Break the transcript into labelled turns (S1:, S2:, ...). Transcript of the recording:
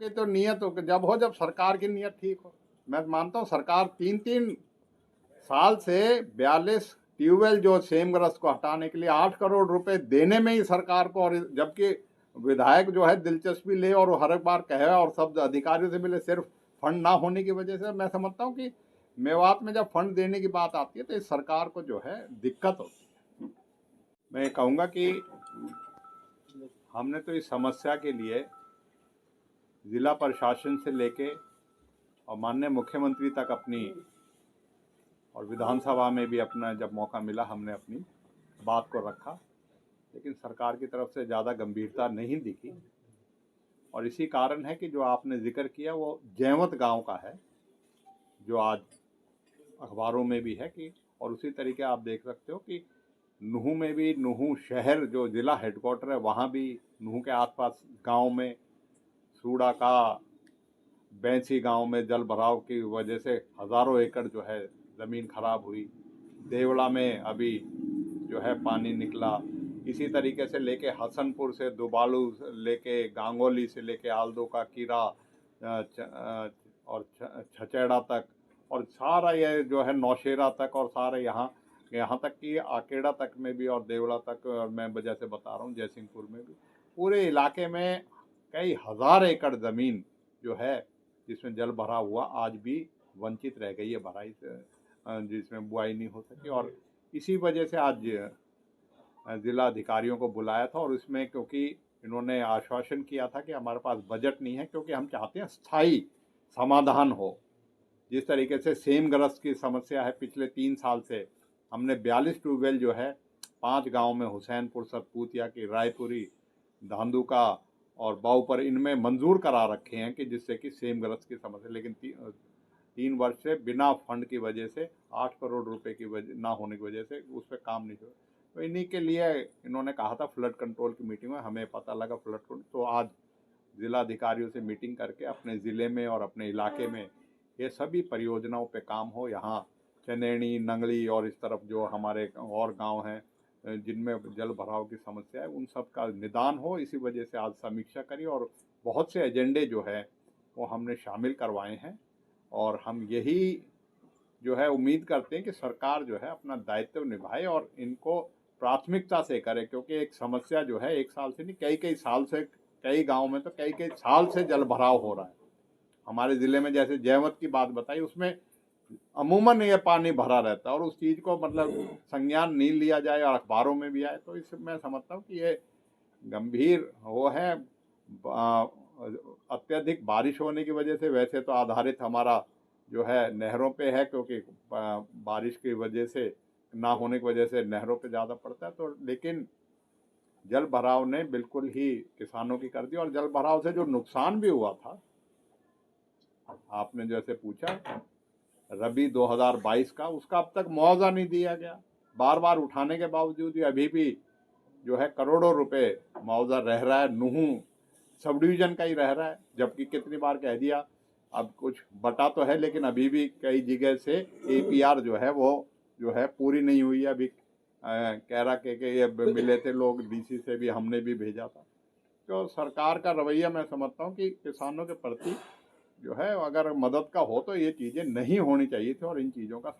S1: की तो नियत हो जब हो, जब सरकार की नियत ठीक हो। मैं मानता हूँ सरकार 3-3 साल से 42 ट्यूबवेल जो सेमग्रस्त को हटाने के लिए 8 करोड़ रुपए देने में ही सरकार को, और जबकि विधायक जो है दिलचस्पी ले और हर एक बार कहे और सब अधिकारियों से मिले, सिर्फ फंड ना होने की वजह से मैं समझता हूँ कि मेवात में जब फंड देने की बात आती है तो इस सरकार को जो है दिक्कत होती है। मैं कहूँगा कि हमने तो इस समस्या के लिए जिला प्रशासन से लेके और माननीय मुख्यमंत्री तक अपनी, और विधानसभा में भी अपना जब मौका मिला हमने अपनी बात को रखा, लेकिन सरकार की तरफ से ज़्यादा गंभीरता नहीं दिखी। और इसी कारण है कि जो आपने जिक्र किया वो जैवत गांव का है, जो आज अखबारों में भी है कि, और उसी तरीके आप देख सकते हो कि नूहू में भी, नूहू शहर जो जिला हेडक्वार्टर है वहाँ भी, नूहू के आसपास गांव में सूड़ा का बैंसी गांव में जल भराव की वजह से हज़ारों एकड़ जो है ज़मीन खराब हुई। देवड़ा में अभी जो है पानी निकला। इसी तरीके से लेके हसनपुर से दुबालू लेके गांगोली से लेके आलदो का कीरा और छचेड़ा तक, और सारा ये जो है नौशेरा तक, और सारे यहाँ तक कि आकेड़ा तक में भी, और देवड़ा तक, और मैं वजह से बता रहा हूँ जयसिंहपुर में भी, पूरे इलाके में कई हज़ार एकड़ ज़मीन जो है जिसमें जल भरा हुआ आज भी वंचित रह गई है भराई से, जिसमें बुआई नहीं हो सकी। और इसी वजह से आज जिला अधिकारियों को बुलाया था, और इसमें क्योंकि इन्होंने आश्वासन किया था कि हमारे पास बजट नहीं है, क्योंकि हम चाहते हैं स्थायी समाधान हो। जिस तरीके से सेमग्रस्त की समस्या है पिछले 3 साल से, हमने 42 ट्यूबवेल जो है 5 गांव में, हुसैनपुर, सतपूतिया की, रायपुरी, धांधुका और बाऊपर, इनमें मंजूर करा रखे हैं कि जिससे कि सेमग्रस्त की समस्या, लेकिन 3 वर्ष से बिना फंड की वजह से, 8 करोड़ रुपए की वजह ना होने की वजह से उस पर काम नहीं हुआ। तो इन्हीं के लिए इन्होंने कहा था फ्लड कंट्रोल की मीटिंग में, हमें पता लगा फ्लड कंट्रोल, तो आज जिला अधिकारियों से मीटिंग करके अपने ज़िले में और अपने इलाके में ये सभी परियोजनाओं पे काम हो। यहाँ चनेड़ी, नंगली और इस तरफ जो हमारे और गांव हैं जिनमें जल भराव की समस्या है, उन सब का निदान हो। इसी वजह से आज समीक्षा करी और बहुत से एजेंडे जो है वो हमने शामिल करवाए हैं, और हम यही जो है उम्मीद करते हैं कि सरकार जो है अपना दायित्व निभाए और इनको प्राथमिकता से करे, क्योंकि एक समस्या जो है 1 साल से नहीं, कई कई साल से, कई गांव में तो कई कई साल से जल भराव हो रहा है। हमारे ज़िले में जैसे जयवत की बात बताई, उसमें अमूमन ये पानी भरा रहता है और उस चीज़ को मतलब संज्ञान नहीं लिया जाए और अखबारों में भी आए, तो इससे मैं समझता हूँ कि ये गंभीर वो है। अत्यधिक बारिश होने की वजह से, वैसे तो आधारित हमारा जो है नहरों पे है, क्योंकि बारिश की वजह से, ना होने की वजह से नहरों पे ज़्यादा पड़ता है, तो लेकिन जल भराव ने बिल्कुल ही किसानों की कर दी। और जल भराव से जो नुकसान भी हुआ था, आपने जैसे पूछा रबी 2022 का, उसका अब तक मुआवजा नहीं दिया गया। बार बार उठाने के बावजूद भी अभी भी जो है करोड़ों रुपए मुआवजा रह रहा है, नूहू सब डिवीज़न का ही रह रहा है, जबकि कितनी बार कह दिया, अब कुछ बटा तो है, लेकिन अभी भी कई जगह से APR जो है वो जो है पूरी नहीं हुई है। अभी कह रहा कि ये मिले थे लोग DC से भी, हमने भी भेजा था। तो सरकार का रवैया मैं समझता हूँ कि किसानों के प्रति जो है अगर मदद का हो तो ये चीज़ें नहीं होनी चाहिए थी, और इन चीज़ों का